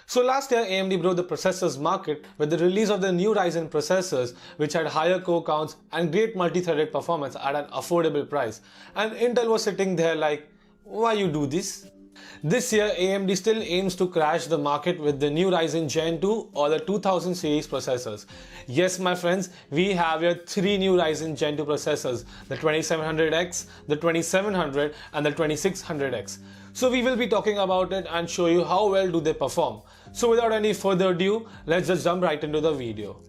So last year AMD broke the processors market with the release of the new Ryzen processors, which had higher core counts and great multi-threaded performance at an affordable price. And Intel was sitting there like, why you do this? This year AMD still aims to crash the market with the new Ryzen Gen 2 or the 2000 series processors. Yes my friends, we have here 3 new Ryzen Gen 2 processors, the 2700X, the 2700 and the 2600X. So we will be talking about it and show you how well do they perform. So without any further ado, let's just jump right into the video.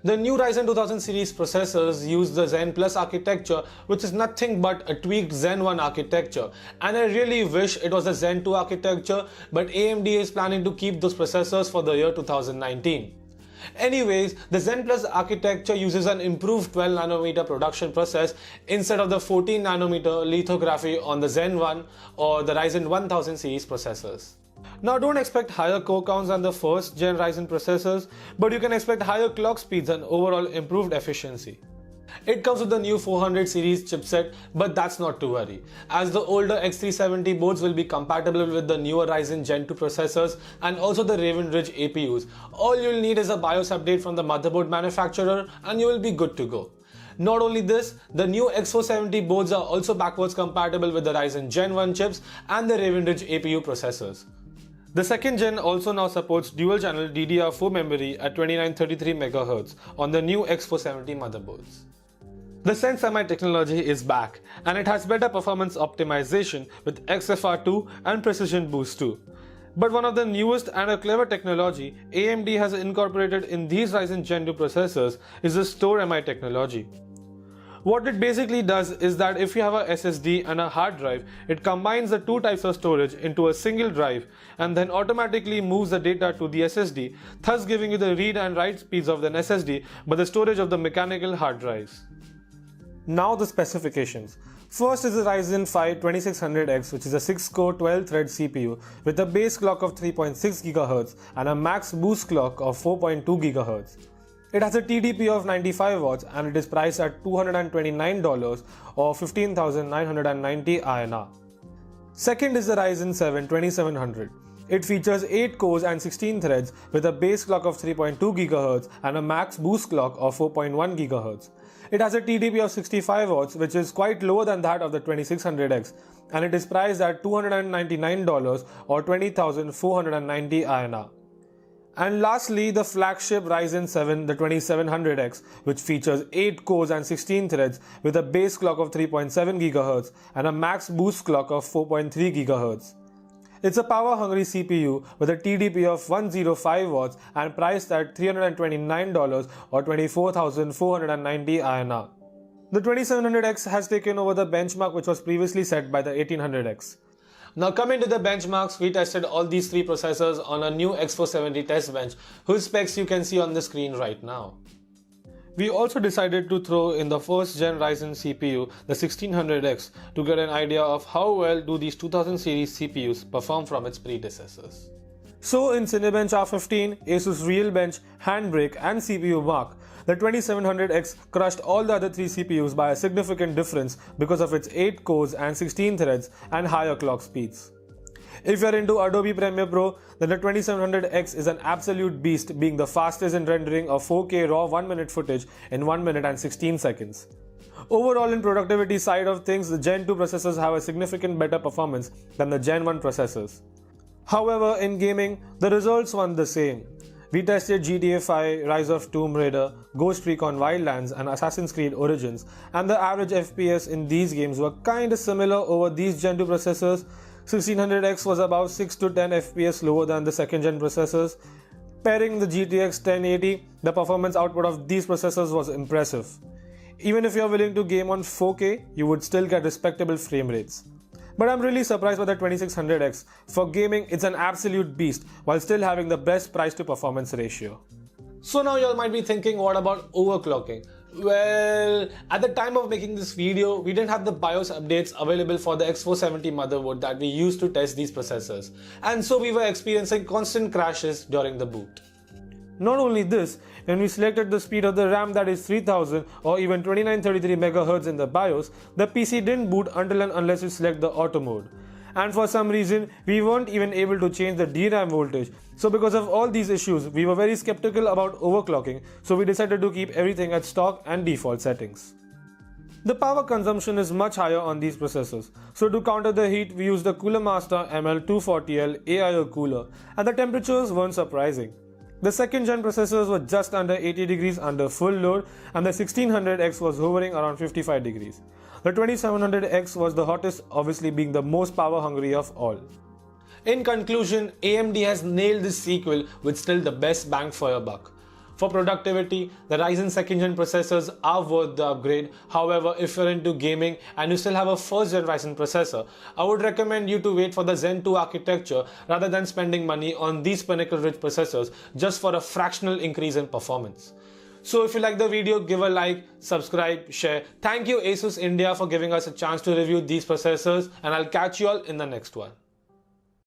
The new Ryzen 2000 series processors use the Zen Plus architecture, which is nothing but a tweaked Zen 1 architecture, and I really wish it was a Zen 2 architecture, but AMD is planning to keep those processors for the year 2019. Anyways, the Zen Plus architecture uses an improved 12nm production process instead of the 14nm lithography on the Zen 1 or the Ryzen 1000 series processors. Now don't expect higher core counts than the first gen Ryzen processors, but you can expect higher clock speeds and overall improved efficiency. It comes with the new 400 series chipset, but that's not to worry, as the older X370 boards will be compatible with the newer Ryzen Gen 2 processors and also the Raven Ridge APUs. All you'll need is a BIOS update from the motherboard manufacturer and you will be good to go. Not only this, the new X470 boards are also backwards compatible with the Ryzen Gen 1 chips and the Raven Ridge APU processors. The second gen also now supports dual-channel DDR4 memory at 2933 MHz on the new X470 motherboards. The SenseMI technology is back, and it has better performance optimization with XFR2 and Precision Boost 2. But one of the newest and a clever technology AMD has incorporated in these Ryzen Gen 2 processors is the StoreMI technology. What it basically does is that if you have a SSD and a hard drive, it combines the two types of storage into a single drive and then automatically moves the data to the SSD, thus giving you the read and write speeds of the SSD but the storage of the mechanical hard drives. Now the specifications. First is the Ryzen 5 2600X, which is a 6-core 12-thread CPU with a base clock of 3.6 GHz and a max boost clock of 4.2 GHz. It has a TDP of 95 watts and it is priced at $229 or 15,990 INR. Second is the Ryzen 7 2700. It features 8 cores and 16 threads with a base clock of 3.2 GHz and a max boost clock of 4.1 GHz. It has a TDP of 65 watts, which is quite lower than that of the 2600X, and it is priced at $299 or 20,490 INR. And lastly, the flagship Ryzen 7 the 2700X, which features 8 cores and 16 threads with a base clock of 3.7 GHz and a max boost clock of 4.3 GHz. It's a power-hungry CPU with a TDP of 105 watts and priced at $329 or 24,490 INR. The 2700X has taken over the benchmark which was previously set by the 1800X. Now coming to the benchmarks, we tested all these 3 processors on a new X470 test bench, whose specs you can see on the screen right now. We also decided to throw in the first gen Ryzen CPU, the 1600X, to get an idea of how well do these 2000 series CPUs perform from its predecessors. So in Cinebench R15, Asus Realbench, Handbrake and CPU Mark, the 2700X crushed all the other 3 CPUs by a significant difference because of its 8 cores and 16 threads and higher clock speeds. If you are into Adobe Premiere Pro, then the 2700X is an absolute beast, being the fastest in rendering of 4K raw 1-minute footage in 1 minute and 16 seconds. Overall, in productivity side of things, the Gen 2 processors have a significant better performance than the Gen 1 processors. However, in gaming, the results weren't the same. We tested GTA 5, Rise of Tomb Raider, Ghost Recon Wildlands and Assassin's Creed Origins, and the average FPS in these games were kinda similar over these Gen 2 processors. 1600X was about 6 to 10 FPS lower than the second gen processors. Pairing the GTX 1080, the performance output of these processors was impressive. Even if you are willing to game on 4K, you would still get respectable frame rates. But I'm really surprised by the 2600X. For gaming, it's an absolute beast while still having the best price to performance ratio. So now y'all might be thinking, what about overclocking? Well, at the time of making this video, we didn't have the BIOS updates available for the X470 motherboard that we used to test these processors, and so we were experiencing constant crashes during the boot. Not only this, when we selected the speed of the RAM, that is 3000 or even 2933 MHz in the BIOS, the PC didn't boot until and unless you select the auto mode. and for some reason we weren't even able to change the DRAM voltage. So because of all these issues, we were very skeptical about overclocking, so we decided to keep everything at stock and default settings. The power consumption is much higher on these processors, so to counter the heat we used the Cooler Master ML240L AIO cooler, and the temperatures weren't surprising. The second gen processors were just under 80 degrees under full load, and the 1600X was hovering around 55 degrees. The 2700X was the hottest, obviously being the most power hungry of all. In conclusion, AMD has nailed this sequel with still the best bang for your buck. For productivity, the Ryzen 2nd gen processors are worth the upgrade. However, if you're into gaming and you still have a 1st gen Ryzen processor, I would recommend you to wait for the Zen 2 architecture rather than spending money on these pinnacle-rich processors just for a fractional increase in performance. So if you like the video, give a like, subscribe, share. Thank you ASUS India for giving us a chance to review these processors, and I'll catch you all in the next one.